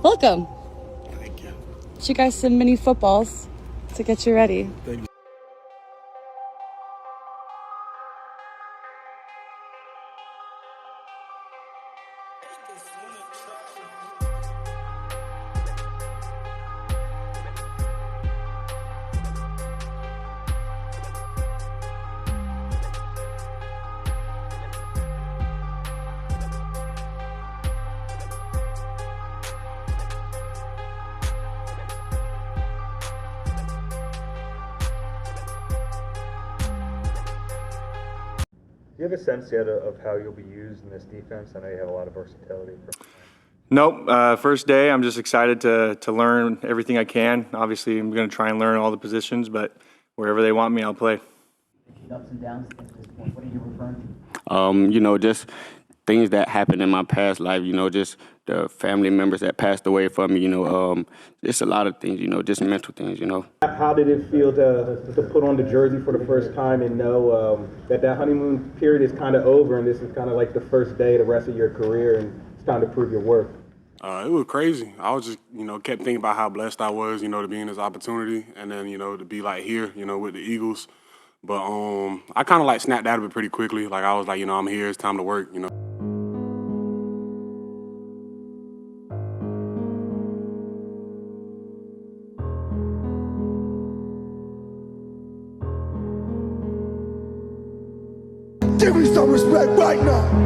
Welcome. Thank you. Get you guys some mini footballs to get you ready. Thank you. Do you have a sense yet of how you'll be used in this defense? I know you have a lot of versatility. Nope. First day, I'm just excited to learn everything I can. Obviously, I'm going to try and learn all the positions, but wherever they want me, I'll play. Ups and downs at this point. What are you referring to? Just things that happened in my past life, just the family members that passed away from me, just a lot of things, just mental things, How did it feel to put on the jersey for the first time and know that honeymoon period is kind of over and this is kind of like the first day of the rest of your career and it's time to prove your worth? It was crazy. I was just, kept thinking about how blessed I was, to be in this opportunity and then, to be like here, with the Eagles. But I kind of like snapped out of it pretty quickly. Like I was like, I'm here, it's time to work, Give me some respect right now.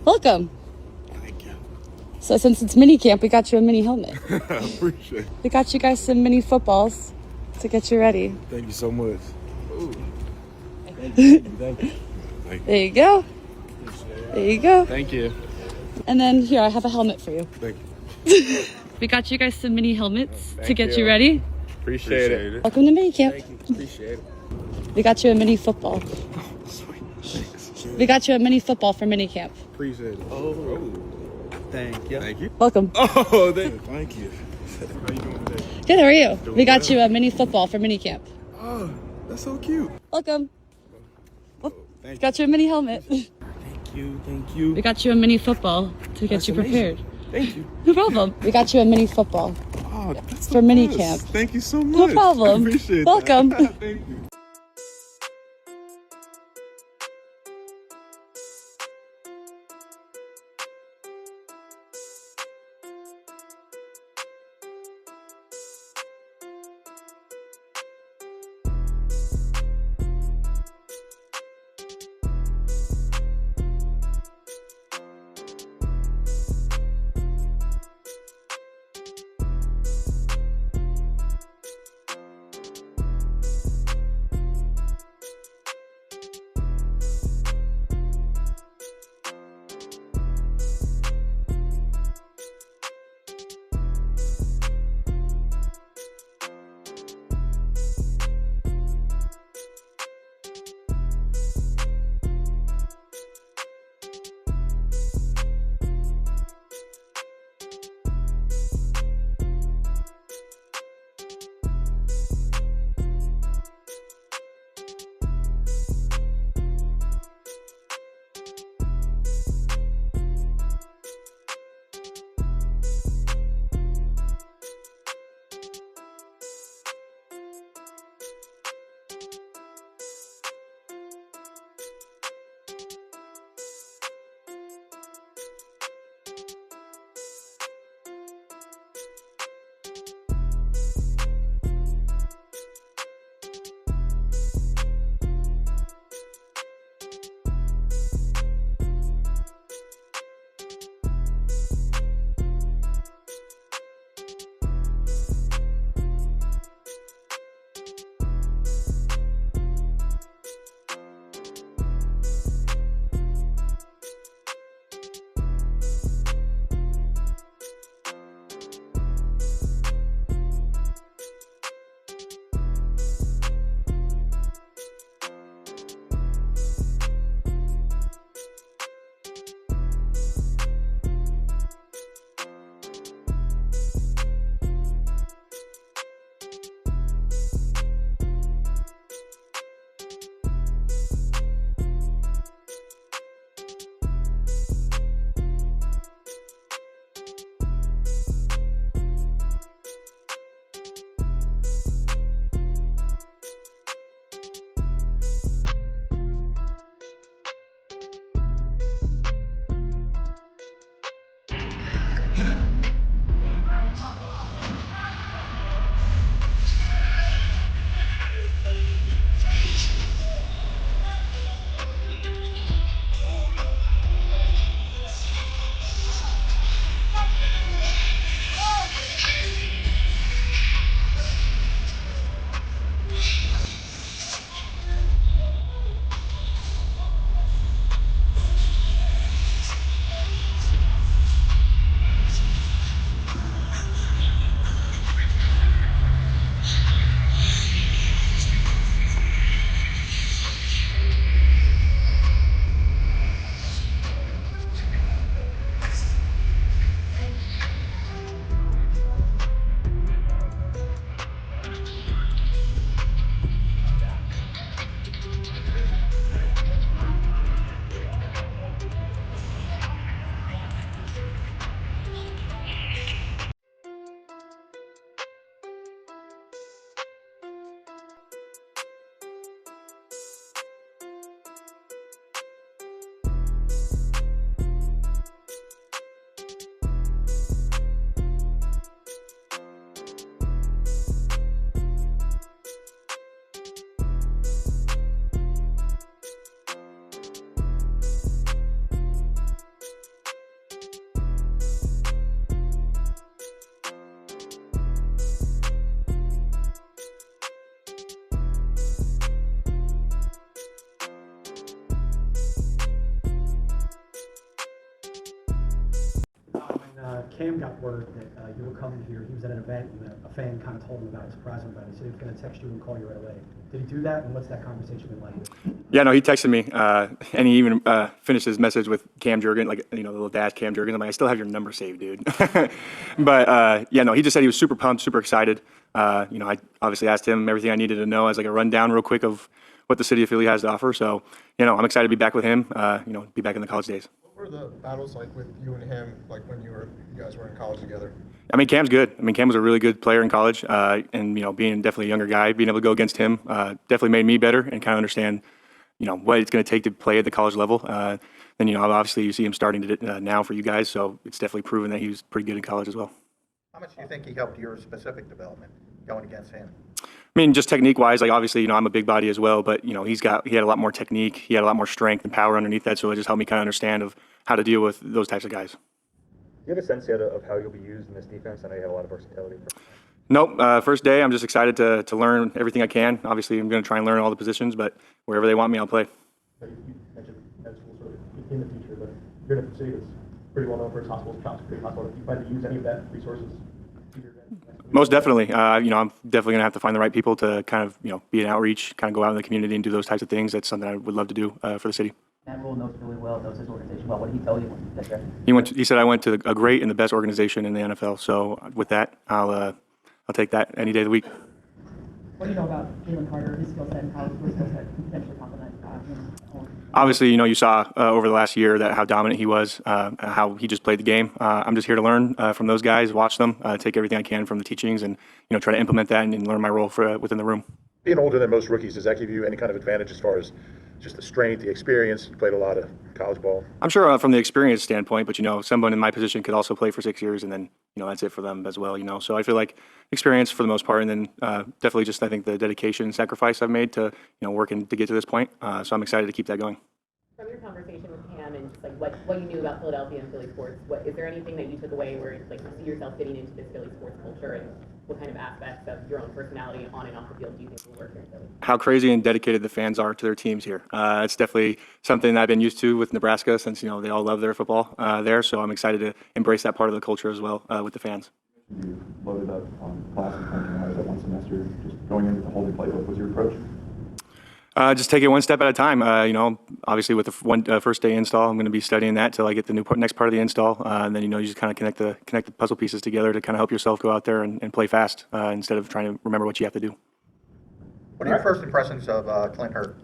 Welcome. Thank you. So since it's Minicamp, we got you a mini helmet. I appreciate it. We got you guys some mini footballs to get you ready. Thank you so much. There you go. There you go. Thank you. And then here, I have a helmet for you. Thank you. We got you guys some mini helmets to get you. you ready. Appreciate it. Welcome to Minicamp. Thank you. Appreciate it. We got you a mini football. Sweet. We got you a mini football for Minicamp. Appreciate it. Oh, thank you. Thank you. Welcome. Oh, thank you. How you doing today? Good, how are you? We got you a mini football for Minicamp. Oh, that's so cute. Welcome. Thank Got you a mini helmet. you. Thank you. We got you a mini football to get you prepared. Thank you. No problem. We got you a mini football Oh, that's for the Minicamp. best. Thank you so much. No problem. I appreciate that. Welcome. Thank you. Cam got word that you were coming here. He was at an event, and a fan kind of told him about it, surprised him about it. He said he was going to text you and call you right away. Did he do that, and what's that conversation been like? Yeah, no, he texted me, and he even finished his message with Cam Jurgen, like, you know, the little dash Cam Jurgen. I'm like, I still have your number saved, dude. But, yeah, no, he just said he was super pumped, super excited. You know, I obviously asked him everything I needed to know as like a rundown real quick of what the city of Philly has to offer. So, you know, I'm excited to be back with him, you know, be back in the college days. What were the battles like with you and him, like when you guys were in college together? I mean, Cam's good. I mean, Cam was a really good player in college, and, you know, being definitely a younger guy, being able to go against him definitely made me better and kind of understand, you know, what it's going to take to play at the college level. And, you know, obviously you see him starting to now for you guys, so it's definitely proven that he was pretty good in college as well. How much do you think he helped your specific development going against him? I mean, just technique-wise, like obviously, you know, I'm a big body as well, but, you know, he had a lot more technique, he had a lot more strength and power underneath that, so it just helped me kind of understand of how to deal with those types of guys. Do you have a sense yet of how you'll be used in this defense? I know you had a lot of versatility. Nope. First day, I'm just excited to learn everything I can. Obviously, I'm going to try and learn all the positions, but wherever they want me, I'll play. You mentioned med school sort of in the future, but you're in a city that's pretty well known for its hospitals, Creek Hospital. Do you plan to use any of that resources? Most definitely. You know, I'm definitely going to have to find the right people to kind of, you know, be an outreach, kind of go out in the community and do those types of things. That's something I would love to do for the city. That role knows really well, knows his organization well. What did he tell you when you got there? He said I went to a great and the best organization in the NFL. So with that, I'll take that any day of the week. What do you know about Jalen Carter, his skill set, and how his skill set can potentially complement him? Obviously, you know, you saw over the last year that how dominant he was, how he just played the game. I'm just here to learn from those guys, watch them, take everything I can from the teachings, and, you know, try to implement that and learn my role within the room. Being older than most rookies, does that give you any kind of advantage as far as just the strength, the experience? You played a lot of college ball. I'm sure from the experience standpoint, but, you know, someone in my position could also play for 6 years, and then, you know, that's it for them as well, you know. So I feel like experience for the most part, and then definitely just I think the dedication and sacrifice I've made to, you know, working to get to this point. So I'm excited to keep that going. From your conversation with Cam and just like what you knew about Philadelphia and Philly sports, is there anything that you took away where like you see yourself fitting into this Philly sports culture, and what kind of aspects of your own personality on and off the field do you think will work here in Philly? How crazy and dedicated the fans are to their teams here. It's definitely something that I've been used to with Nebraska since, you know, they all love their football there. So I'm excited to embrace that part of the culture as well with the fans. You loaded up on classes coming out of that one semester, just going into the whole new playbook. What was your approach? Just take it one step at a time. You know, obviously with the first day install, I'm going to be studying that till I get the next part of the install, and then, you know, you just kind of connect the puzzle pieces together to kind of help yourself go out there and play fast instead of trying to remember what you have to do. What are your first impressions of Clint Hurt?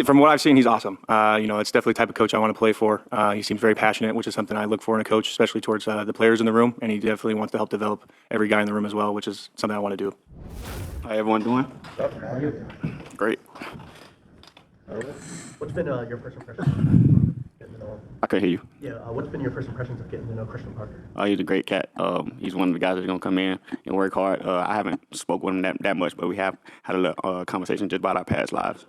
From what I've seen, he's awesome. You know, it's definitely the type of coach I want to play for. He seems very passionate, which is something I look for in a coach, especially towards the players in the room, and he definitely wants to help develop every guy in the room as well, which is something I want to do. How everyone doing? How are you? Great. What's been your first impression? I couldn't hear you. Yeah, what's been your first impressions of getting to know Christian Parker? He's a great cat. He's one of the guys that's going to come in and work hard. I haven't spoke with him that much, but we have had a little conversation just about our past lives.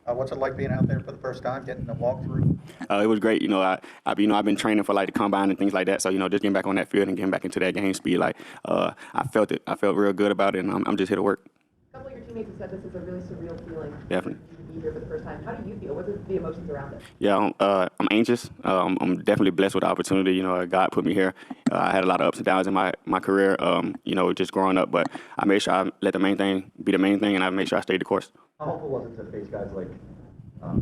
What's it like being out there for the first time, getting a walkthrough? It was great. You know, I've been training for like the combine and things like that. So, you know, just getting back on that field and getting back into that game speed, like I felt it. I felt real good about it, and I'm just here to work. A couple of your teammates have said this is a really surreal feeling. Definitely. To be here for the first time. How do you feel? What are the emotions around it? Yeah, I'm anxious. I'm definitely blessed with the opportunity. You know, God put me here. I had a lot of ups and downs in my career, you know, just growing up. But I made sure I let the main thing be the main thing, and I made sure I stayed the course. How helpful was it to face guys like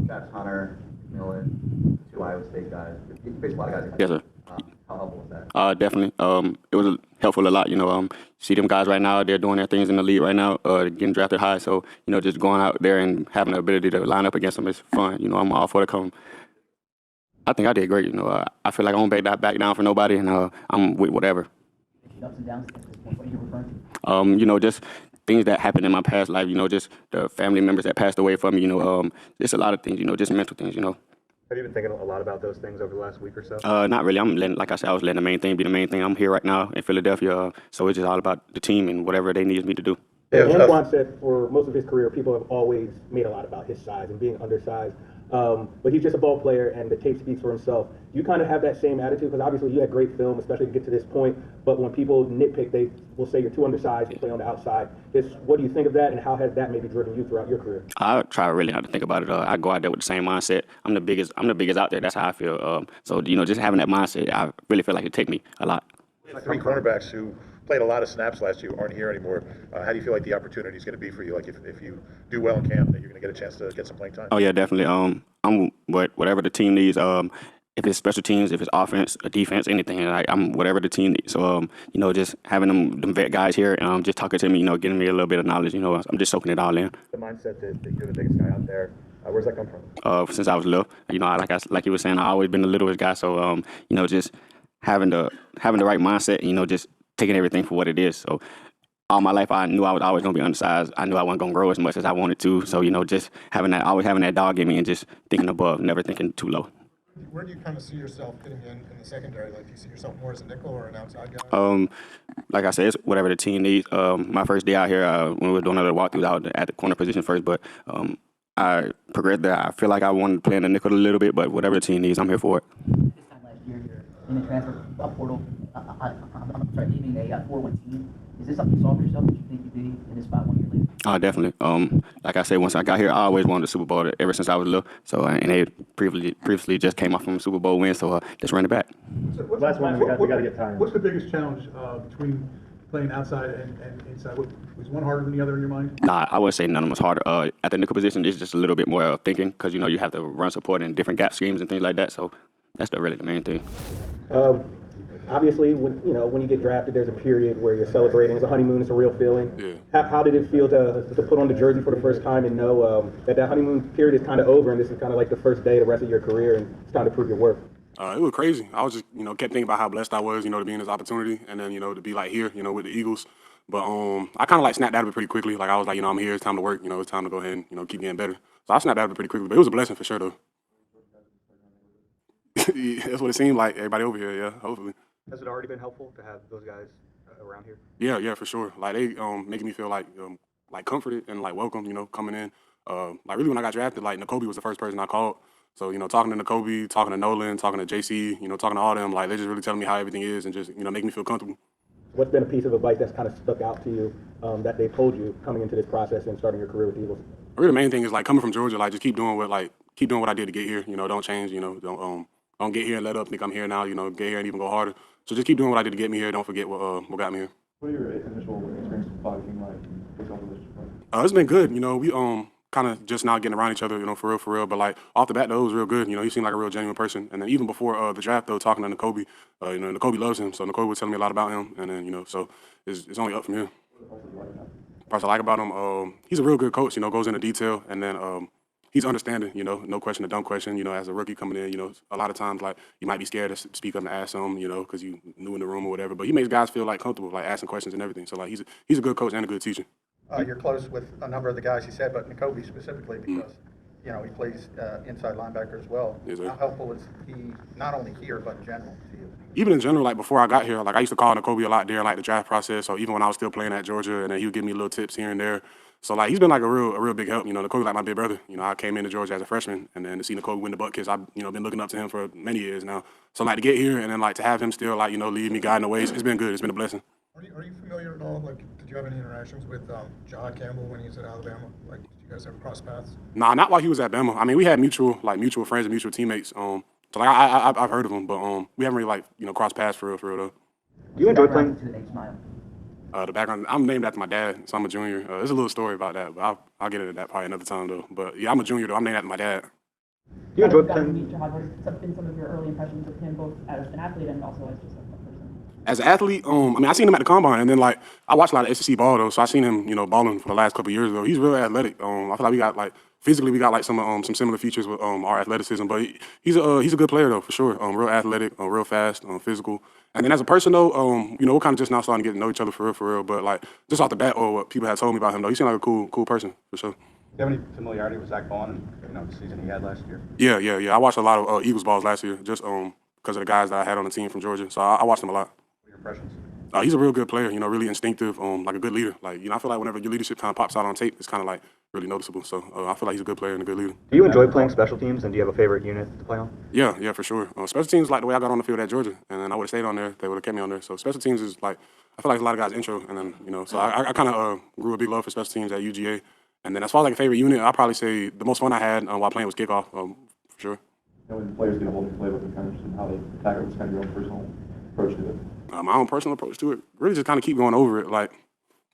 Travis Hunter, Millen, two Iowa State guys? You faced a lot of guys. Yes, sir. How helpful was that? Definitely. It was helpful a lot. You know, see them guys right now, they're doing their things in the league right now, getting drafted high. So, you know, just going out there and having the ability to line up against them is fun. You know, I'm all for the come. I think I did great. You know, I feel like I won't back down for nobody, and I'm with whatever. Ups and downs at this point. What are you referring to? You know, just things that happened in my past life. You know, just the family members that passed away from me. You know, just a lot of things. You know, just mental things. You know. Have you been thinking a lot about those things over the last week or so? Not really. Like I said, I was letting the main thing be the main thing. I'm here right now in Philadelphia, so it's just all about the team and whatever they need me to do. Yeah, Antwaun said for most of his career, people have always made a lot about his size and being undersized. But he's just a ball player, and the tape speaks for himself. Do you kind of have that same attitude? Because obviously you had great film, especially to get to this point. But when people nitpick, they will say you're too undersized to play on the outside. What do you think of that, and how has that maybe driven you throughout your career? I try really not to think about it. I go out there with the same mindset. I'm the biggest out there. That's how I feel. So just having that mindset, I really feel like it take me a lot. Three cornerbacks who played a lot of snaps last year aren't here anymore. How do you feel like the opportunity is going to be for you? Like if you do well in camp, that you're going to get a chance to get some playing time? Oh yeah, definitely. I'm whatever the team needs. If it's special teams, if it's offense, or defense, anything, I'm whatever the team needs. So just having them vet guys here, just talking to me, getting me a little bit of knowledge. I'm just soaking it all in. The mindset that you're the biggest guy out there. Where's that come from? Since I was little, like you were saying, I always been the littlest guy. So just having the right mindset, just taking everything for what it is. So all my life, I knew I was always gonna be undersized. I knew I wasn't gonna grow as much as I wanted to. So just always having that dog in me, and just thinking above, never thinking too low. Where do you kind of see yourself fitting in the secondary? Like, do you see yourself more as a nickel or an outside guy? Like I said, it's whatever the team needs. My first day out here, when we were doing another walkthrough, I was at the corner position first, but I progressed there. I feel like I wanted to play in the nickel a little bit, but whatever the team needs, I'm here for it. This time last year, you're in the transfer portal, leaving a 4-1 team. Is this something you saw for yourself that you think you'd be in this spot 1 year later? Definitely. Like I said, once I got here, I always wanted a Super Bowl ever since I was little. So, and they previously just came off from a Super Bowl win, so let's run it back. Last one, we got to get time. What's the biggest challenge between playing outside and inside? Was one harder than the other in your mind? Nah, I would say none of them was harder. At the nickel position, it's just a little bit more thinking because, you have to run support and different gap schemes and things like that. So that's really the main thing. Obviously, when you get drafted, there's a period where you're celebrating. It's a honeymoon. It's a real feeling. Yeah. How did it feel to put on the jersey for the first time and know that honeymoon period is kind of over, and this is kind of like the first day of the rest of your career, and it's time to prove your worth? It was crazy. I was just, kept thinking about how blessed I was, to be in this opportunity, and then, to be like here, with the Eagles. But I kind of like snapped out of it pretty quickly. Like I was like, I'm here. It's time to work. It's time to go ahead and keep getting better. So I snapped out of it pretty quickly. But it was a blessing for sure, though. That's what it seemed like. Everybody over here, yeah. Hopefully. Has it already been helpful to have those guys around here? Yeah, for sure. Like they making me feel like comforted and like welcome, coming in. Like really when I got drafted, like Nakobe was the first person I called. So, talking to Nakobe, talking to Nolan, talking to JC, talking to all them, like they just really telling me how everything is and just, making me feel comfortable. What's been a piece of advice that's kind of stuck out to you that they told you coming into this process and starting your career with the Eagles? Really the main thing is like coming from Georgia, like just keep doing what I did to get here, don't change, don't get here and let up, think I'm here now, get here and even go harder. So just keep doing what I did to get me here. Don't forget what got me here. What are your initial experiences with Bobby King like? What's your relationship like? It's been good. We kind of just now getting around each other, for real. But like off the bat, though, it was real good. He seemed like a real genuine person. And then even before the draft, though, talking to Nakobe, Nakobe loves him. So Nakobe was telling me a lot about him. And then so it's only up from here. Parts I like about him, he's a real good coach. Goes into detail, and then he's understanding. No question, a dumb question. As a rookie coming in, a lot of times like you might be scared to speak up and ask him, because you new in the room or whatever. But he makes guys feel like comfortable, like asking questions and everything. So like he's a good coach and a good teacher. You're close with a number of the guys you said, but Nakobe specifically because, he plays inside linebacker as well. Yes, sir. How helpful is he not only here, but in general to you? Even in general, like before I got here, like I used to call Nakobe a lot during like the draft process. So even when I was still playing at Georgia, and then he would give me little tips here and there. So like he's been like a real big help. Nakobe like my big brother. I came into Georgia as a freshman, and then to see Nakobe win the butt kiss, I've been looking up to him for many years now. So like to get here and then like to have him still like lead me, guide the ways, it's been good. It's been a blessing. Are you familiar at all? Like, did you have any interactions with John Campbell when he was at Alabama? Like, did you guys ever cross paths? Nah, not while he was at Bama. I mean, we had mutual friends and mutual teammates. So like I've heard of him, but we haven't really crossed paths for real though. Do you enjoy playing? To the name Smael. The background, I'm named after my dad, so I'm a junior. There's a little story about that, but I'll get into that probably another time though. But yeah, I'm a junior though. I'm named after my dad. Do you enjoy playing? What have been some of your early impressions of him, both as an athlete and also as just a person? As an athlete, I seen him at the combine, and then like I watched a lot of SEC ball though, so I seen him, balling for the last couple of years though. He's real athletic. I feel like we got like physically we got like some similar features with our athleticism, but he's a good player though for sure. Real athletic, real fast, physical. And then as a person though, we're kind of just now starting to get to know each other for real. But like just off the bat, or what people had told me about him though, he seemed like a cool person for sure. Do you have any familiarity with Zach Bond and the season he had last year? Yeah. I watched a lot of Eagles balls last year, just because of the guys that I had on the team from Georgia. So I watched them a lot. What are your impressions? He's a real good player, really instinctive, like a good leader. Like, I feel like whenever your leadership kind of pops out on tape, it's kind of like really noticeable. So I feel like he's a good player and a good leader. Do you enjoy playing special teams, and do you have a favorite unit to play on? Yeah, for sure. Special teams like the way I got on the field at Georgia, and then I would have stayed on there. They would have kept me on there. So special teams is like I feel like a lot of guys' intro, and then so I kind of grew a big love for special teams at UGA. And then as far as like a favorite unit, I'd probably say the most fun I had while playing was kickoff, for sure. When players get a hold of play with the kind of how they attack it, what's kind of your own personal approach to it? My own personal approach to it, really just kind of keep going over it. Like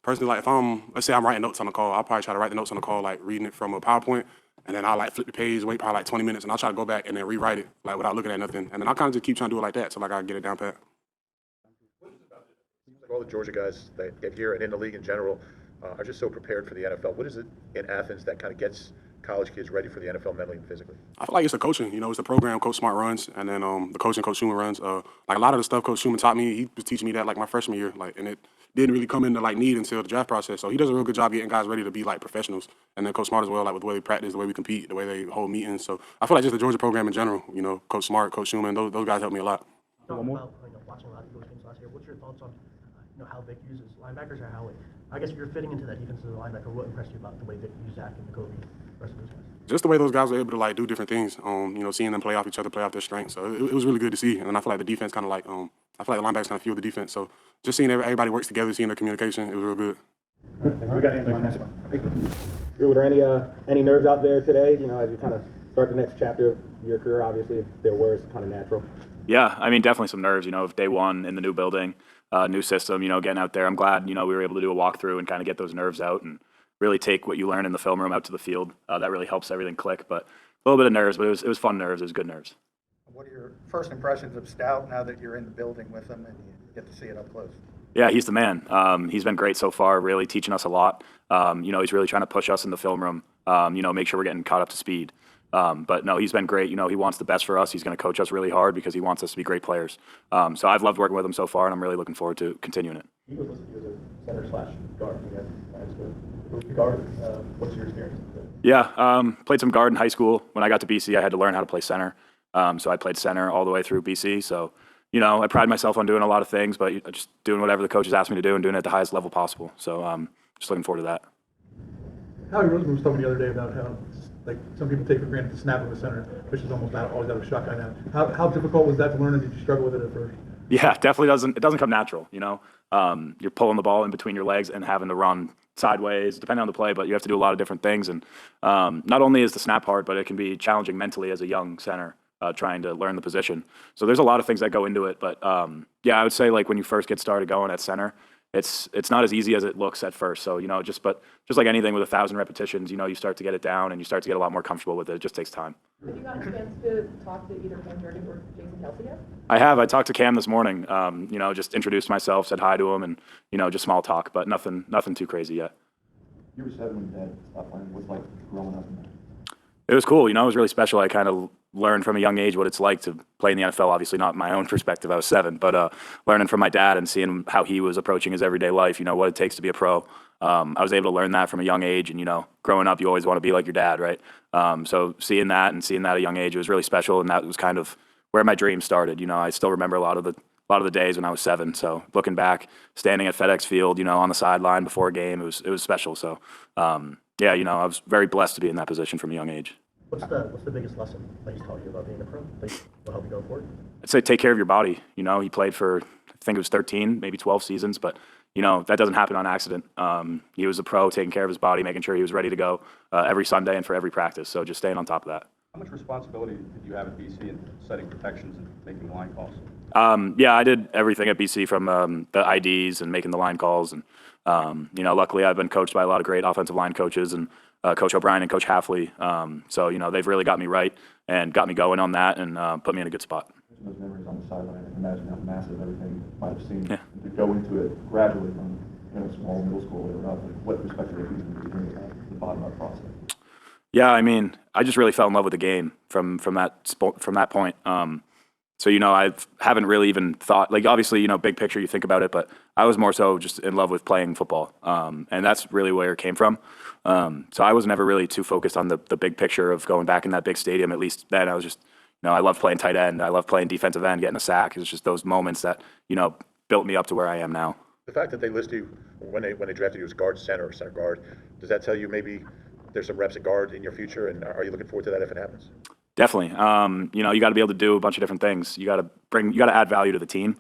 personally, like if let's say I'm writing notes on the call, I'll probably try to write the notes on the call, like reading it from a PowerPoint, and then I'll like flip the page, wait probably like 20 minutes, and I'll try to go back and then rewrite it like without looking at nothing, and then I'll kind of just keep trying to do it like that, so like I get it down pat. All the Georgia guys that get here and in the league in general are just so prepared for the NFL. What is it in Athens that kind of gets college kids ready for the NFL mentally and physically? I feel like it's the coaching. It's the program Coach Smart runs, and then the coaching Coach Schumann runs. Like a lot of the stuff Coach Schumann taught me, he was teaching me that like my freshman year, like, and it didn't really come into like need until the draft process. So he does a real good job getting guys ready to be like professionals. And then Coach Smart as well, like with the way they practice, the way we compete, the way they hold meetings. So I feel like just the Georgia program in general. Coach Smart, Coach Schumann, those guys helped me a lot. One more. About, watching a lot of Eagles games last year, what's your thoughts on how Vic uses linebackers, or how I guess if you're fitting into that defensive linebacker, what impressed you about the way Vic used Zach and Jacoby, the rest of those guys? Just the way those guys were able to like do different things. Seeing them play off each other, play off their strengths. So it was really good to see. And then I feel like the defense kind of like I feel like the linebackers kind of fueled the defense. So just seeing everybody works together, seeing their communication, it was real good. We got Antwaun. Were there any nerves out there today? As you kind of start the next chapter of your career, obviously, if there were, it's kind of natural. Yeah, I mean, definitely some nerves, of day one in the new building, new system, getting out there. I'm glad, we were able to do a walkthrough and kind of get those nerves out and really take what you learn in the film room out to the field. That really helps everything click. But a little bit of nerves, but it was fun nerves. It was good nerves. What are your first impressions of Stout now that you're in the building with him and you get to see it up close? Yeah, he's the man. He's been great so far, really teaching us a lot. He's really trying to push us in the film room, make sure we're getting caught up to speed. But no, he's been great. He wants the best for us. He's going to coach us really hard because he wants us to be great players. So I've loved working with him so far, and I'm really looking forward to continuing it. He was listed as a center/guard. You guys with the guard. What's your experience? Yeah, played some guard in high school. When I got to BC, I had to learn how to play center. So I played center all the way through BC. So, I pride myself on doing a lot of things, but just doing whatever the coaches asked me to do and doing it at the highest level possible. So just looking forward to that. Howie Roseman was talking the other day about how some people take for granted the snap of a center, which is almost always out of shotgun now. How difficult was that to learn, and did you struggle with it at first? Yeah, definitely doesn't. It doesn't come natural. You're pulling the ball in between your legs and having to run sideways, depending on the play. But you have to do a lot of different things, and not only is the snap hard, but it can be challenging mentally as a young center trying to learn the position. So there's a lot of things that go into it. But I would say when you first get started going at center, it's not as easy as it looks at first. So just like anything with 1,000 repetitions, you start to get it down and you start to get a lot more comfortable with it. It just takes time. Have you gotten a chance to talk to either Cam Jordan or Jason Kelsey yet? I have. I talked to Cam this morning. Just introduced myself, said hi to him, and just small talk, but nothing too crazy yet. You were 7 when Dad stopped playing. What's like growing up? It was cool. It was really special. I kind of learned from a young age what it's like to play in the NFL. Obviously, not my own perspective. I was 7, but learning from my dad and seeing how he was approaching his everyday life. What it takes to be a pro. I was able to learn that from a young age. And growing up, you always want to be like your dad, right? So seeing that at a young age, it was really special. And that was kind of where my dream started. I still remember a lot of the days when I was 7. So looking back, standing at FedEx Field, on the sideline before a game, it was special. So I was very blessed to be in that position from a young age. What's the biggest lesson that he's taught you about being a pro? That will help you go forward? I'd say take care of your body. He played for, I think it was 13, maybe 12 seasons, but that doesn't happen on accident. He was a pro, taking care of his body, making sure he was ready to go every Sunday and for every practice. So just staying on top of that. How much responsibility did you have at BC in setting protections and making line calls? I did everything at BC from the IDs and making the line calls. And, luckily I've been coached by a lot of great offensive line coaches and Coach O'Brien and Coach Halfley. So, they've really got me right and got me going on that and put me in a good spot. Those memories on the sideline, I can imagine how massive everything might have seemed. Yeah. To go into it gradually from small middle school or up, what perspective are you using at the bottom of the process? Yeah, I just really fell in love with the game from that point. So, I haven't really even thought, obviously, big picture, you think about it, but I was more so just in love with playing football. And that's really where it came from. So I was never really too focused on the big picture of going back in that big stadium. At least then I was just, I love playing tight end. I love playing defensive end, getting a sack. It's just those moments that, built me up to where I am now. The fact that they list you when they drafted you as guard center or center guard, does that tell you maybe there's some reps at guard in your future, and are you looking forward to that if it happens? Definitely. You know, you got to be able to do a bunch of different things. You got to add value to the team.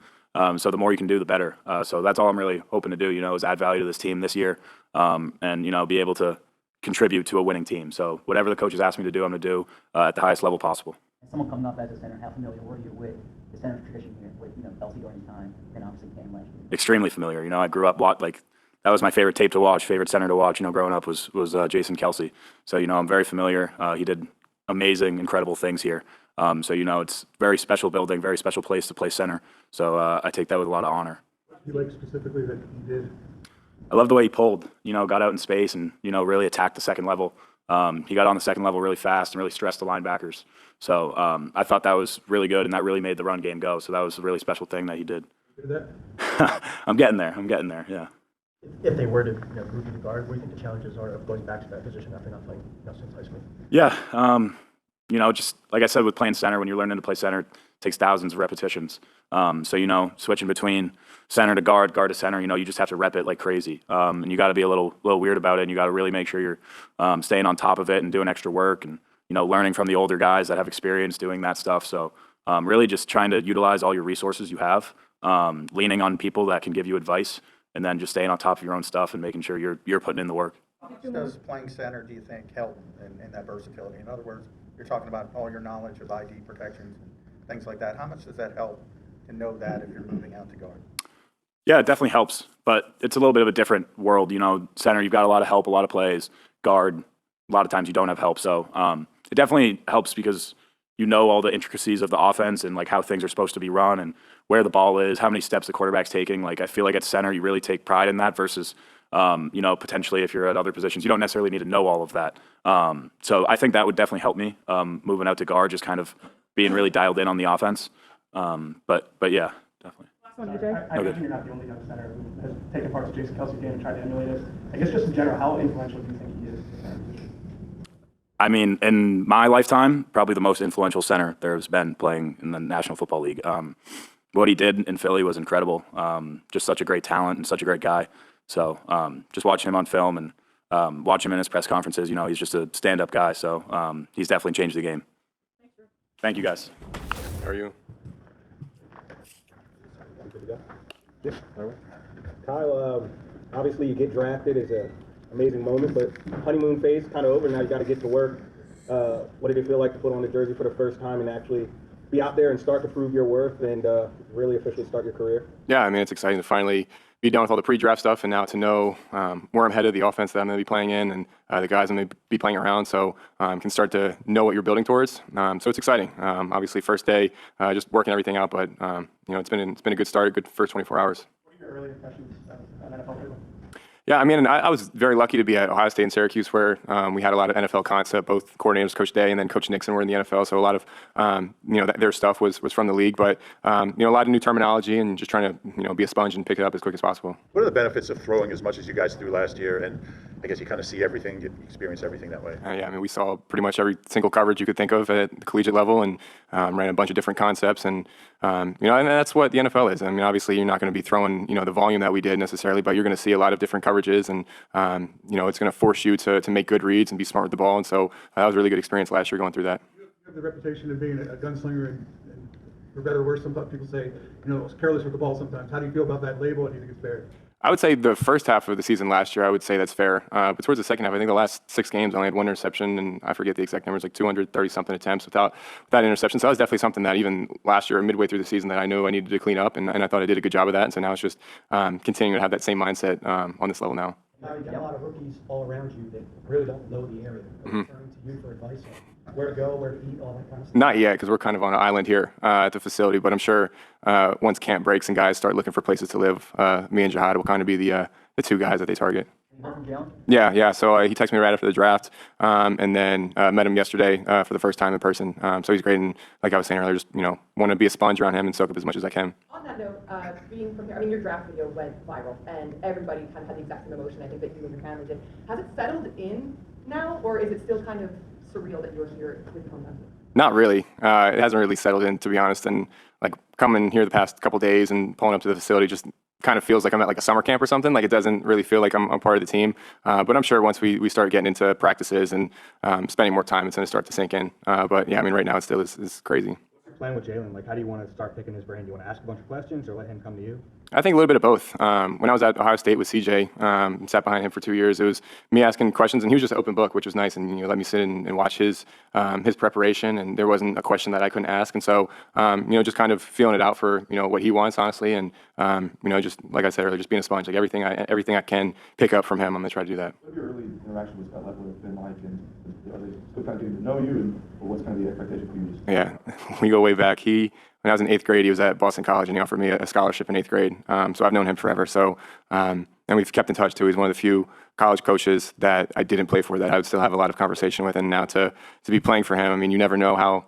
So the more you can do, the better. So that's all I'm really hoping to do, you know, is add value to this team this year, and, you know, be able to contribute to a winning team. So whatever the coaches ask me to do, I'm going to do at the highest level possible. As someone coming up as a center, how familiar were you with the center tradition here, with, you know, Kelsey during his time, and obviously Cam last year? Extremely familiar. You know, I grew up like that was my favorite tape to watch, favorite center to watch. You know, growing up was Jason Kelsey. So, you know, I'm very familiar. He did amazing, incredible things here. So, you know, it's very special building, very special place to play center. So I take that with a lot of honor. What do you like specifically that he did? I love the way he pulled, you know, got out in space and, you know, really attacked the second level. He got on the second level really fast and really stressed the linebackers. So I thought that was really good, and that really made the run game go. So that was a really special thing that he did. I'm getting there, yeah. If they were to, you know, move you to guard, what do you think the challenges are of going back to that position after not playing, you know, since high school? Yeah, you know, just like I said with playing center, when you're learning to play center, it takes thousands of repetitions. So, you know, switching between center to guard to center, you know, you just have to rep it like crazy. And you got to be a little weird about it, and you got to really make sure you're staying on top of it and doing extra work and, you know, learning from the older guys that have experience doing that stuff. So really just trying to utilize all your resources you have, leaning on people that can give you advice, and then just staying on top of your own stuff and making sure you're putting in the work. How much does playing center, do you think, help in that versatility? In other words, you're talking about all your knowledge of ID protections and things like that. How much does that help to know that if you're moving out to guard? Yeah, it definitely helps, but it's a little bit of a different world. You know, center, you've got a lot of help, a lot of plays. Guard, a lot of times you don't have help. So it definitely helps because you know all the intricacies of the offense and like how things are supposed to be run and where the ball is, how many steps the quarterback's taking. Like I feel like at center, you really take pride in that versus you know, potentially if you're at other positions, you don't necessarily need to know all of that. So I think that would definitely help me moving out to guard, just kind of being really dialed in on the offense. But yeah, definitely. I imagine you're not the only young center who has taken part of Jason Kelsey game and tried to emulate it. I guess just in general, how influential do you think he is? I mean, in my lifetime, probably the most influential center there has been playing in the National Football League. What he did in Philly was incredible. Just such a great talent and such a great guy. So just watching him on film and watching him in his press conferences, you know, he's just a stand-up guy. So he's definitely changed the game. Thank you, guys. How are you? Kyle, obviously you get drafted is an amazing moment, but honeymoon phase kind of over. Now you got to get to work. What did it feel like to put on the jersey for the first time and actually be out there and start to prove your worth and really officially start your career? Yeah, I mean, it's exciting to finally be done with all the pre-draft stuff and now to know where I'm headed, the offense that I'm going to be playing in, and the guys I'm going to be playing around, so can start to know what you're building towards. So it's exciting. Obviously, first day, just working everything out, but you know, it's been a good start, a good first 24 hours. What are your early impressions of NFL football? Yeah, I mean, I was very lucky to be at Ohio State and Syracuse, where we had a lot of NFL concept. Both coordinators, Coach Day and then Coach Nixon, were in the NFL, so a lot of you know, their stuff was from the league. But you know, a lot of new terminology and just trying to, you know, be a sponge and pick it up as quick as possible. What are the benefits of throwing as much as you guys threw last year? And I guess you kind of see everything, you experience everything that way. Yeah, I mean, we saw pretty much every single coverage you could think of at the collegiate level, and ran a bunch of different concepts. And you know, and that's what the NFL is. I mean, obviously, you're not going to be throwing, you know, the volume that we did necessarily, but you're going to see a lot of different coverages, and you know, it's going to force you to make good reads and be smart with the ball. And so that was a really good experience last year going through that. You have the reputation of being a gunslinger, and for better or worse, sometimes people say, you know, careless with the ball sometimes. How do you feel about that label, and do you think it's fair? I would say the first half of the season last year, I would say that's fair. But towards the second half, I think the last 6 games I only had 1 interception, and I forget the exact numbers, like 230-something attempts without interception. So that was definitely something that even last year, midway through the season, that I knew I needed to clean up, and I thought I did a good job of that. And so now it's just continuing to have that same mindset on this level now. Now you got a lot of rookies all around you that really don't know the area. They're turning to you for advice on where to go, where to eat, all that kind of stuff. Not yet, because we're kind of on an island here at the facility. But I'm sure once camp breaks and guys start looking for places to live, me and Jihad will kind of be the 2 guys that they target. Yeah. So he texted me right after the draft, and then met him yesterday for the first time in person. So he's great, and like I was saying earlier, just, you know, want to be a sponge around him and soak up as much as I can. On that note, being prepared, I mean, your draft video went viral, and everybody kind of had the exact same emotion, I think, that you and your family did. Has it settled in now, or is it still kind of surreal that you're here with Mondon? Not really. It hasn't really settled in, to be honest. And like coming here the past couple days and pulling up to the facility, just kind of feels like I'm at like a summer camp or something. Like it doesn't really feel like I'm part of the team. But I'm sure once we start getting into practices and spending more time, it's going to start to sink in. But yeah, I mean, right now it still is crazy. Playing with Jalen, like how do you want to start picking his brain? Do you want to ask a bunch of questions or let him come to you? I think a little bit of both. When I was at Ohio State with CJ, sat behind him for 2 years, it was me asking questions, and he was just an open book, which was nice. And let me sit and watch his preparation, and there wasn't a question that I couldn't ask. And so, just kind of feeling it out for what he wants, honestly, and just like I said earlier, just being a sponge. Like everything I can pick up from him, I'm gonna try to do that. What have your early interaction with Scott Leffler been like, and are they still kind of getting to know you, and what's kind of the expectation for you? Yeah, we go way back. When I was in 8th grade, he was at Boston College, and he offered me a scholarship in 8th grade. So I've known him forever. So, and we've kept in touch too. He's one of the few college coaches that I didn't play for that I would still have a lot of conversation with. And now to be playing for him, I mean, you never know how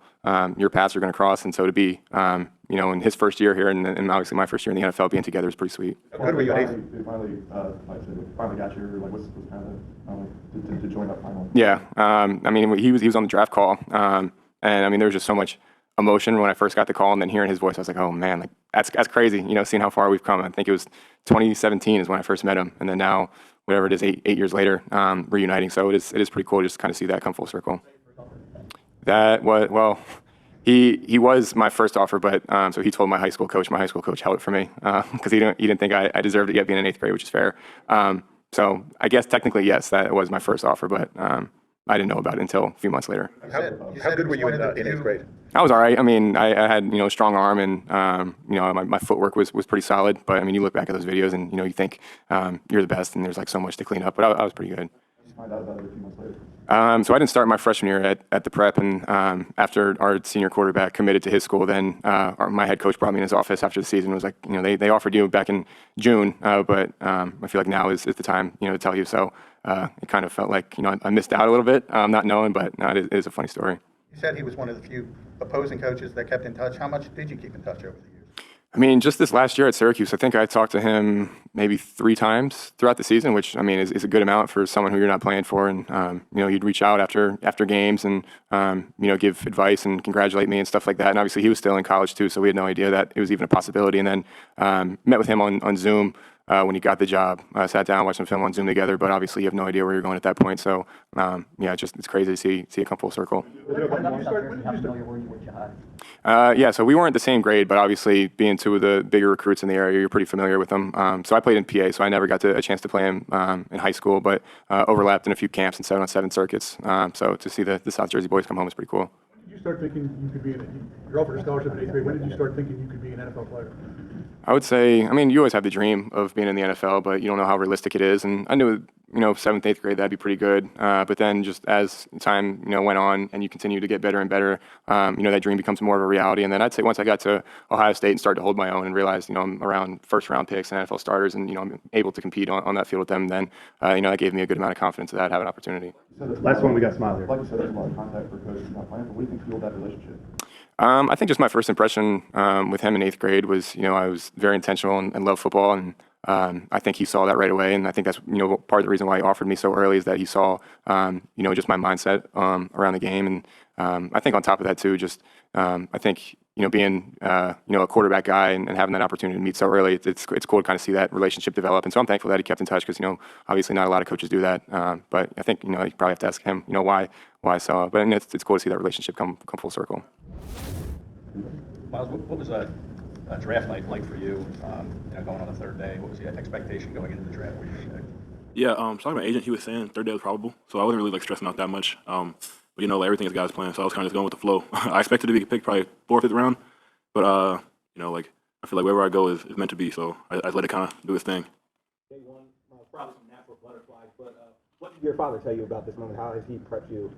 your paths are going to cross. And so to be, in his first year here, and obviously my first year in the NFL, being together is pretty sweet. How good were you? Finally got your what's kind of to join that final? Yeah, I mean, he was on the draft call, and I mean there was just so much emotion when I first got the call, and then hearing his voice, I was like, oh man, like that's crazy. Seeing how far we've come. I think it was 2017 is when I first met him, and then now whatever it is, eight years later, reuniting. So it is pretty cool just to kind of see that come full circle. That was well. He was my first offer, but so he told my high school coach. My high school coach held it for me because he didn't think I deserved it yet being in 8th grade, which is fair. So I guess technically yes, that was my first offer, but I didn't know about it until a few months later. How good were you in 8th grade? I was all right. I mean, I had a strong arm, and my footwork was pretty solid. But I mean, you look back at those videos, and you think you're the best, and there's like so much to clean up. But I was pretty good. Find out about it a few months later. So I didn't start my freshman year at the prep, and after our senior quarterback committed to his school, then my head coach brought me in his office after the season. Was like, they offered you back in June, but I feel like now is the time, to tell you. So it kind of felt like, I missed out a little bit, not knowing, but no, it is a funny story. You said he was one of the few opposing coaches that kept in touch. How much did you keep in touch over the years? I mean, just this last year at Syracuse, I think I talked to him maybe 3 times throughout the season, which I mean is a good amount for someone who you're not playing for. And he'd reach out after games and give advice and congratulate me and stuff like that. And obviously he was still in college too, so we had no idea that it was even a possibility. And then met with him on Zoom when he got the job. Sat down, watched some film on Zoom together, but obviously you have no idea where you're going at that point. So it's crazy to see it come full circle. Yeah, so we weren't the same grade, but obviously being 2 of the bigger recruits in the area, you're pretty familiar with them. So I played in PA, so I never got a chance to play him in high school, but overlapped in a few camps and 7-on-7 circuits. So to see the South Jersey boys come home is pretty cool. When did you start thinking you could be you're offered a scholarship in 8th grade. When did you start thinking you could be an NFL player? I would say, I mean, you always have the dream of being in the NFL, but you don't know how realistic it is. And I knew, 7th, 8th grade, that'd be pretty good. But then just as time, went on and you continue to get better and better, that dream becomes more of a reality. And then I'd say once I got to Ohio State and started to hold my own and realized, I'm around first-round picks and NFL starters and, I'm able to compete on that field with them, then, that gave me a good amount of confidence that I'd have an opportunity. Last one, we got Smael here. Like you said, there's a lot of contact for coaches not playing, but what do you think fueled that relationship? I think just my first impression with him in 8th grade was, I was very intentional and loved football, and I think he saw that right away. And I think that's, part of the reason why he offered me so early is that he saw, just my mindset around the game. And I think on top of that too, just I think, being, a quarterback guy and having that opportunity to meet so early, it's cool to kind of see that relationship develop. And so I'm thankful that he kept in touch because, obviously not a lot of coaches do that. But I think, you probably have to ask him, why I saw it. But it's cool to see that relationship come full circle. Myles, what was that draft night like for you? Going on the 3rd day, what was the expectation going into the draft? What did you expect? Yeah, talking to my agent, he was saying 3rd day was probable, so I wasn't really stressing out that much. But everything is God's plan, so I was kind of just going with the flow. I expected to be picked probably 4th or 5th round, but I feel like wherever I go is meant to be, so I let it kind of do its thing. Day one, probably some natural butterflies, but what did your father tell you about this moment? How has he prepped you?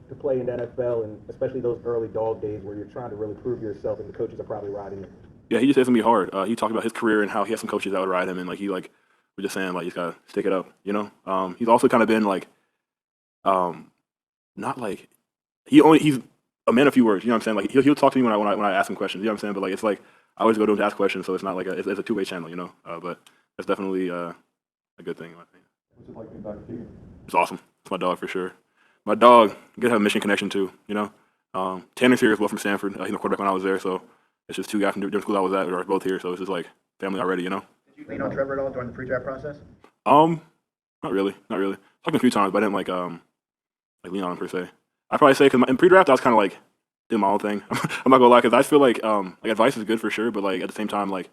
To play in the NFL, and especially those early dog days where you're trying to really prove yourself and the coaches are probably riding you. Yeah, he just said it's gonna be hard. He talked about his career and how he had some coaches that would ride him, and he was just saying you just gotta stick it up, He's also kind of been not he's a man of few words, you know what I'm saying? He'll talk to me when I ask him questions, you know what I'm saying? But it's I always go to him to ask questions, so it's not it's a two-way channel, But that's definitely a good thing in my opinion. What's it like being back to you? It's awesome. It's my dog for sure. My dog, good to have a mission connection too, Tanner's here as well from Stanford. He's the quarterback when I was there, so it's just 2 guys from different schools I was at, or both here, so it's just family already, you know. Did you lean on Trevor at all during the pre-draft process? Not really. Talked a few times, but I didn't like lean on him per se. I'd probably say because in pre-draft I was kind of like doing my own thing. I'm not gonna lie, because I feel like advice is good for sure, but like at the same time like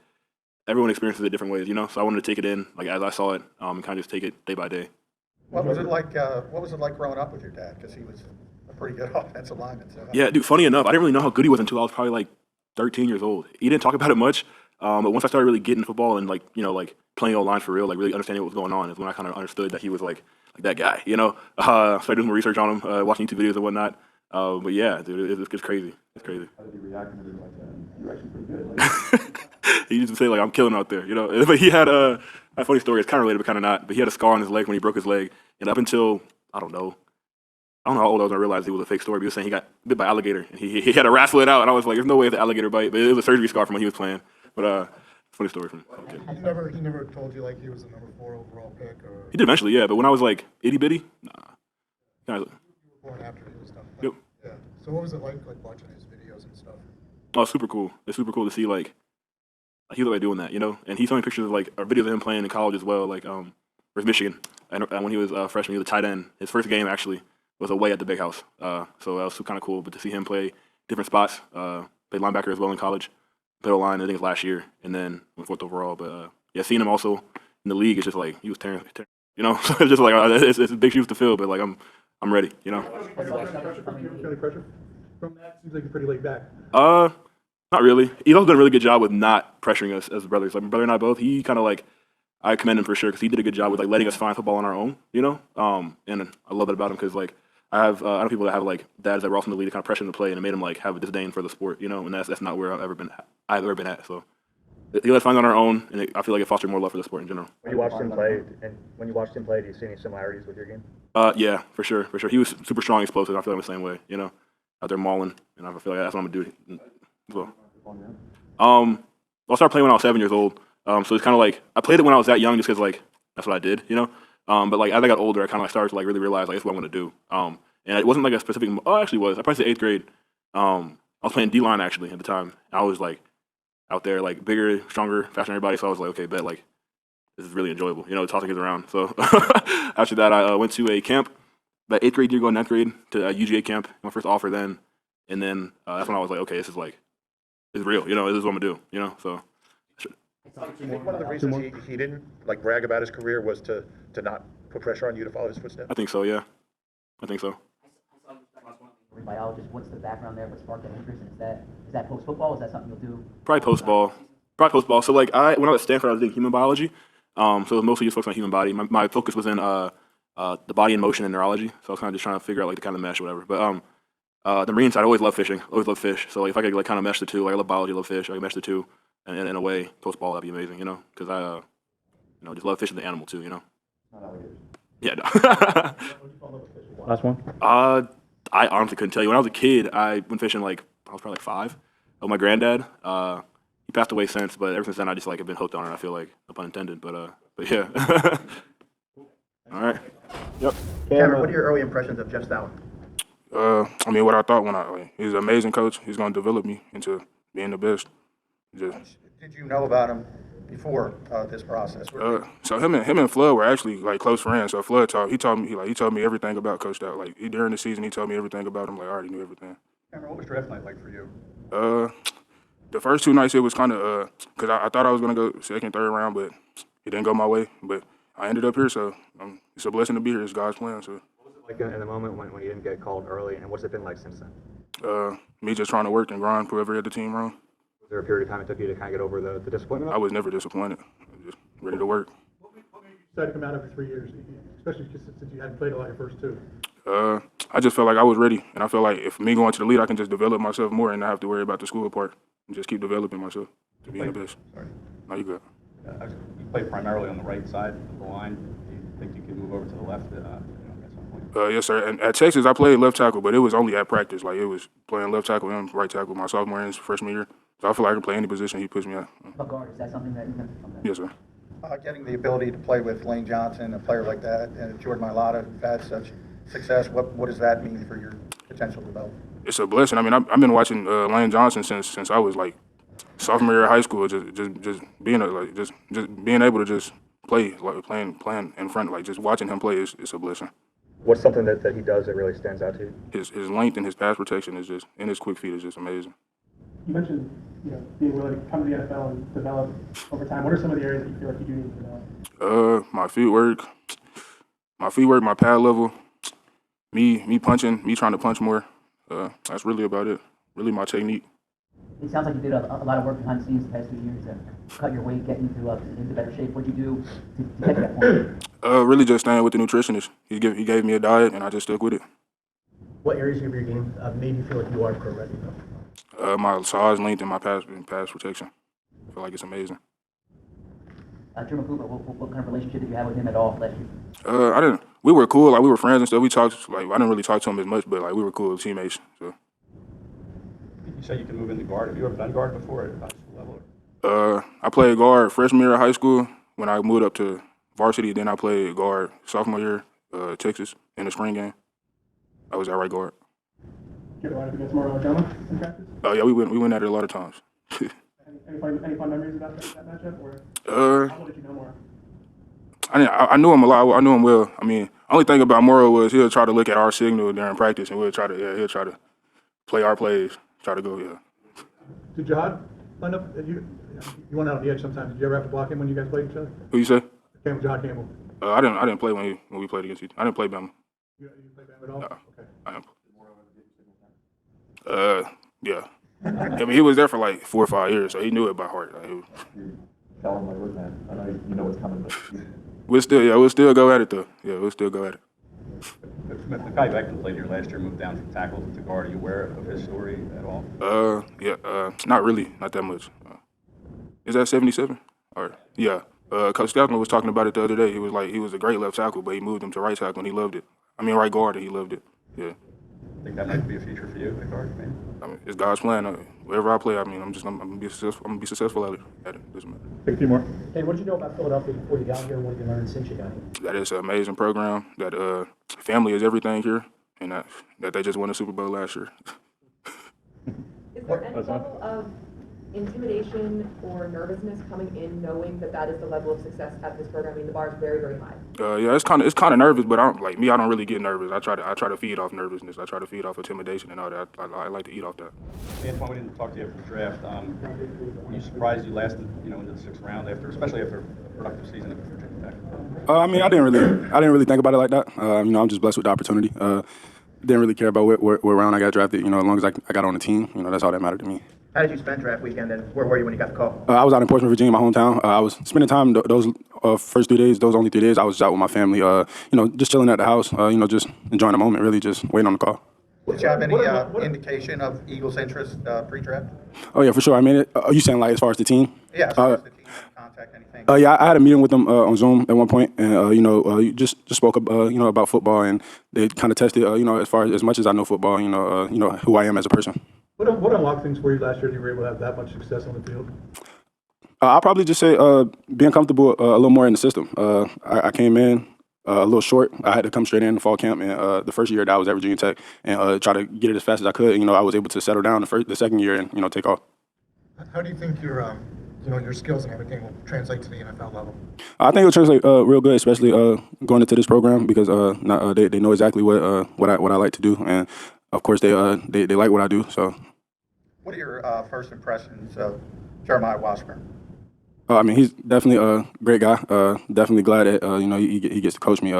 everyone experiences it different ways, you know. So I wanted to take it in like as I saw it, and kind of just take it day by day. What was it like? What was it like growing up with your dad? Because he was a pretty good offensive lineman. So Yeah, dude. Funny enough, I didn't really know how good he was until I was probably like 13 years old. He didn't talk about it much, but once I started really getting football and like playing O line for real, like really understanding what was going on, is when I kind of understood that he was like that guy, you know. Started doing some research on him, watching YouTube videos and whatnot. But yeah, dude, it's crazy. It's crazy. How did he react when he was like that? You're actually pretty good. Like, He used to say like, "I'm killing out there," you know. But he had a funny story. It's kind of related, but kind of not. But he had a scar on his leg when he broke his leg, and up until I don't know how old I was when I realized it was a fake story. But he was saying he got bit by alligator, and he had to wrestle it out, and I was like, "There's no way it's an alligator bite," but it was a surgery scar from when he was playing. But funny story from a kid. He never told you like he was the number 4 overall pick, or He did eventually, yeah. But when I was like itty bitty, nah. you were born after he was done. Yep. Yeah. So what was it like watching his videos and stuff? Oh, super cool. It's super cool to see like he was like doing that, you know. And he showed me pictures of like or videos of him playing in college as well, like where's Michigan, and when he was a freshman, he was a tight end. His first game actually was away at the Big House, so that was kind of cool. But to see him play different spots, played linebacker as well in college, played line I think it was last year, and then went 4th overall. But yeah, seeing him also in the league is just like he was tearing you know. So it's just like it's big shoes to fill, but like I'm ready, you know. Any pressure from that? Seems like you're pretty laid back. Not really. He's also done a really good job with not pressuring us as brothers. Like my brother and I both, he kind of like, I commend him for sure because he did a good job with like letting us find football on our own, you know. And I love that about him because like I know people that have like dads that were also in the league that kind of pressure him to play, and it made him like have a disdain for the sport, you know. And that's not where I've ever been at. So he let us find on our own, and I feel like it fostered more love for the sport in general. When you watched him play, do you see any similarities with your game? Yeah, for sure. He was super strong, explosive. I feel like I'm the same way, you know, out there mauling, and I feel like that's what I'm gonna do as well. I started playing when I was 7 years old. So it's kind of like I played it when I was that young, just because like that's what I did, you know. But like as I got older, I kind of like started to like really realize like it's what I'm gonna do. And it wasn't like a specific. Oh, it actually was. I probably said 8th grade. I was playing D line actually at the time. I was like out there like bigger, stronger, faster than everybody. So I was like, okay, bet like this is really enjoyable, you know, tossing kids around. So after that, I went to a camp, that 8th grade year going 9th grade to a UGA camp. My first offer then, and then that's when I was like, okay, this is real, you know. This is what I'm gonna do, you know. So. Do you think one of the reasons he didn't like brag about his career was to not put pressure on you to follow his footsteps? I think so, yeah. I think so. Biologist, what's the background there? What sparked that interest? And is that post football? Is that something you'll do? Probably post ball. So like when I was at Stanford, I was doing human biology. So it was mostly just focused on human body. My focus was in the body and motion and neurology. So I was kind of just trying to figure out like the kind of mesh or whatever. But the marine side, I always loved fishing. Always loved fish. So like if I could like kind of mesh the two, like I love biology, I love fish. I could mesh the two, and in a way, post ball that'd be amazing, you know, because I just love fishing the animal too, you know. Yeah. No. Last one. I honestly couldn't tell you. When I was a kid, I went fishing like I was probably like 5. With my granddad. He passed away since, but ever since then I just like have been hooked on it. I feel like, no pun intended, but yeah. All right. Yep. Cameron, what are your early impressions of Jeff Stout? I mean, what I thought he's an amazing coach. He's going to develop me into being the best. Did you know about him before this process? So him and Flood were actually like close friends. So Flood he told me everything about Coach Stout. Like during the season, he told me everything about him. Like I already knew everything. Cameron, what was draft night like for you? The first 2 nights it was kind of because I thought I was gonna go 2nd, 3rd round, but it didn't go my way. But I ended up here, so it's a blessing to be here. It's God's plan. So. What was it like in the moment when you didn't get called early, and what's it been like since then? Me just trying to work and grind, whoever had the team wrong. Was there a period of time it took you to kind of get over the disappointment? I was never disappointed. I was just ready to work. What made you decide to come out every 3 years, especially since you hadn't played a lot your first 2? I just felt like I was ready, and I feel like if me going to the league, I can just develop myself more and not have to worry about the school part and just keep developing myself to be the best. Sorry. No, you good. You play primarily on the right side of the line. Do you think you could move over to the left at some point? Yes, sir. And at Texas, I played left tackle, but it was only at practice. Like it was playing left tackle and right tackle my sophomore and freshman year. So I feel like I can play any position he puts me at. Mccord, is that something that you can? Yes, sir. Getting the ability to play with Lane Johnson, a player like that, and Jordan Mailata, who've had such success, what does that mean for your potential development? It's a blessing. I mean, I've been watching Lane Johnson since I was like sophomore year of high school, just being just being able to just play, like playing in front, like just watching him play is a blessing. What's something that he does that really stands out to you? His length and his pass protection is just, and his quick feet is just amazing. You mentioned, being willing to come to the NFL and develop over time. What are some of the areas that you feel like you do need to develop? My footwork, my pad level, me punching, me trying to punch more. That's really about it. Really my technique. It sounds like you did a lot of work behind the scenes the past 2 years to cut your weight, get into better shape. What'd you do to get to that point? Really just staying with the nutritionist. He gave me a diet, and I just stuck with it. What areas of your game made you feel like you are pro ready? My size, length, and my pass protection. I feel like it's amazing. German Cooper, what kind of relationship did you have with him at all last year? I didn't. We were cool. Like we were friends and stuff. We talked. Like I didn't really talk to him as much, but like we were cool teammates. So. You say you can move into guard. Have you ever done guard before at high school level? I played guard freshman year of high school. When I moved up to varsity, then I played guard sophomore year, Texas, in the spring game. I was at right guard. You ever wanted to get more Alabama in practice? Oh yeah, we went at it a lot of times. Any fun memories about that matchup? Or how did you know more? I knew him a lot. I knew him well. I mean, only thing about Moro was he'll try to look at our signal during practice, and he'll try to play our plays. Try to go, yeah. Did Jihad line up? You went out on the edge sometimes. Did you ever have to block him when you guys played each other? Who you say? Jihad Campbell. I didn't play when we played against each other. I didn't play Bama. You didn't play Bama at all? No, Okay. I didn't. Yeah. I mean, he was there for like 4 or 5 years, so he knew it by heart. Like, Tell him, like, look, man, I know you know what's coming, but we'll still go at it though. Yeah, we'll still go at it. The guy back that played here last year moved down from tackle to guard. Are you aware of his story at all? Not really, not that much. Is that 77? Or yeah, Coach Stelzner was talking about it the other day. He was like, he was a great left tackle, but he moved him to right tackle and he loved it. I mean, right guard and he loved it. Yeah. I think that might be a future for you at guard, maybe. I mean, it's God's plan. Wherever I play, I mean, I'm gonna be successful at it. Doesn't matter. Take a few more. Hey, what did you know about Philadelphia before you got here? What did you learn since you got here? That it's an amazing program. That family is everything here, and that they just won a Super Bowl last year. Is there any level of intimidation or nervousness coming in, knowing that is the level of success at this program? I mean, the bar is very, very high. Yeah, it's kind of nervous, but I don't really get nervous. I try to feed off nervousness. I try to feed off intimidation and all that. I like to eat off that. Antwaun, we didn't talk to you after the draft. Were you surprised you lasted, into the 6th round especially after a productive season at Virginia Tech? I mean, I didn't really think about it like that. I'm just blessed with the opportunity. Didn't really care about what round I got drafted. As long as I got on the team, that's all that mattered to me. How did you spend draft weekend, and where were you when you got the call? I was out in Portsmouth, Virginia, my hometown. I was spending time those first 3 days, those only 3 days. I was out with my family, just chilling at the house, just enjoying the moment, really, just waiting on the call. Did you have any indication of Eagles' interest pre-draft? Oh, yeah, for sure. I mean, are you saying, like, as far as the team? Yeah, as far as the team, contact, anything. Yeah, I had a meeting with them on Zoom at one point, and, just spoke, about football, and they kind of tested, as much as I know football, who I am as a person. What unlocked things for you last year that you were able to have that much success on the field? I'll probably just say being comfortable a little more in the system. I came in a little short. I had to come straight in the fall camp, and the first year that I was at Virginia Tech, and try to get it as fast as I could. I was able to settle down the second year and take off. How do you think your skills and everything will translate to the NFL level? I think it'll translate real good, especially going into this program because they know exactly what I like to do, and of course they like what I do. So. What are your first impressions of Jeremiah Washburn? I mean, he's definitely a great guy. Definitely glad that he gets to coach me.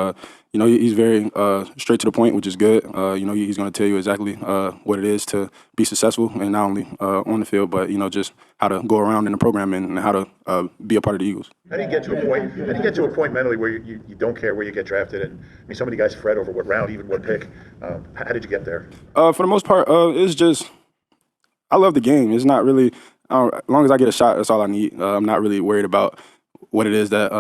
He's very straight to the point, which is good. He's going to tell you exactly what it is to be successful, and not only on the field, but just how to go around in the program and how to be a part of the Eagles. How do you get to a point mentally where you don't care where you get drafted? And I mean, so many guys fret over what round, even what pick. How did you get there? For the most part, it's just I love the game. It's not really. As long as I get a shot, that's all I need. I'm not really worried about what it is that,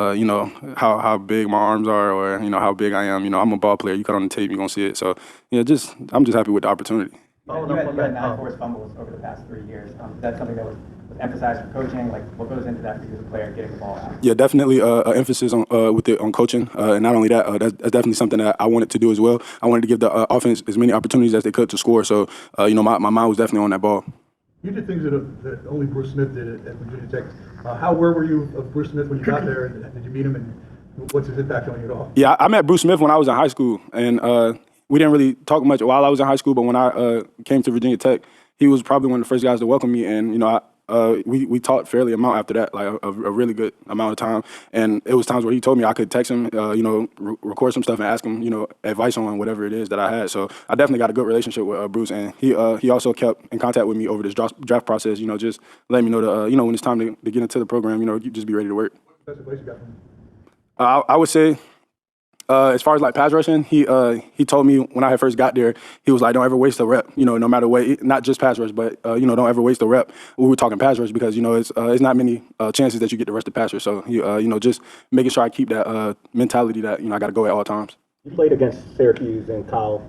how big my arms are or, how big I am. I'm a ball player. You cut on the tape, you're going to see it. So, I'm just happy with the opportunity. You had 9 forced fumbles over the past 3 years. Is that something that was emphasized for coaching? Like, what goes into that for you as a player, getting the ball out? Yeah, definitely an emphasis on coaching. And not only that, that's definitely something that I wanted to do as well. I wanted to give the offense as many opportunities as they could to score. So, my mind was definitely on that ball. You did things that only Bruce Smith did at Virginia Tech. How aware were you of Bruce Smith when you got there, and did you meet him, and what's his impact on you at all? Yeah, I met Bruce Smith when I was in high school, and we didn't really talk much while I was in high school, but when I came to Virginia Tech, he was probably one of the first guys to welcome me, and, you know, we talked fairly amount after that, like a really good amount of time. And it was times where he told me I could text him, you know, record some stuff and ask him, you know, advice on whatever it is that I had. So I definitely got a good relationship with Bruce, and he also kept in contact with me over this draft process. You know, just letting me know that you know, when it's time to get into the program, you know, you just be ready to work. What's the best advice you got from him? I would say, as far as like pass rushing, he told me when I had first got there, he was like, don't ever waste a rep, you know, no matter what, not just pass rush, but, you know, don't ever waste a rep. We were talking pass rush because, you know, it's not many chances that you get to rush the passer. So, you know, just making sure I keep that mentality that, you know, I got to go at all times. You played against Syracuse and Kyle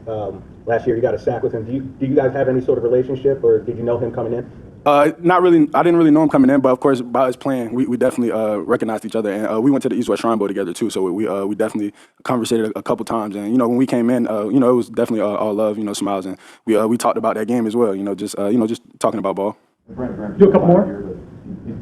last year. You got a sack with him. Do you guys have any sort of relationship, or did you know him coming in? Not really. I didn't really know him coming in, but of course, by his playing, we definitely recognized each other, and we went to the East-West Shrine Bowl together too. So we definitely conversated a couple times, and you know, when we came in, you know, it was definitely all love, you know, smiles, and we talked about that game as well. You know, just talking about ball. Do a couple more.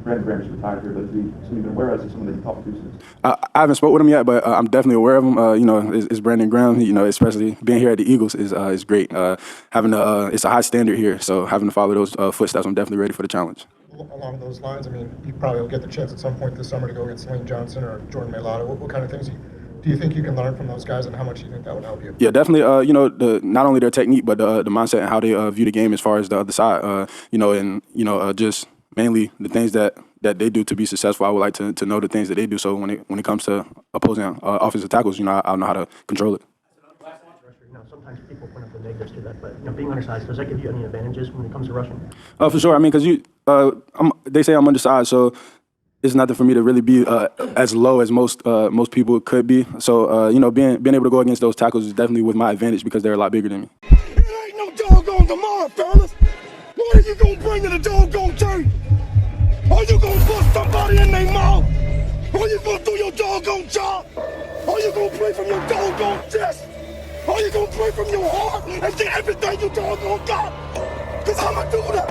Brandon Graham is retired here, but is he even aware of someone that you talked to since? I haven't spoke with him yet, but I'm definitely aware of him. You know, is Brandon Graham. You know, especially being here at the Eagles is great. Having it's a high standard here, so having to follow those footsteps, I'm definitely ready for the challenge. Along those lines, I mean, you probably will get the chance at some point this summer to go against Lane Johnson or Jordan Mailata. What kind of things do you think you can learn from those guys, and how much do you think that would help you? Yeah, definitely. You know, not only their technique, but the mindset and how they view the game as far as the other side. You know, and you know, just mainly the things that they do to be successful. I would like to know the things that they do. So when it comes to opposing offensive tackles, you know, I'll know how to control it. You know, sometimes people point out the negatives to that, but you know, being undersized, does that give you any advantages when it comes to rushing? For sure. I mean, because they say I'm undersized, so it's nothing for me to really be as low as most people could be. So you know, being able to go against those tackles is definitely with my advantage because they're a lot bigger than me. It ain't no doggone tomorrow, fellas. What are you gonna bring to the doggone turn? Are you gonna bust somebody in their mouth? Are you gonna do your doggone job? Are you gonna play from your doggone chest? Are you gonna play from your heart and get everything you doggone got? Cause I'ma do that.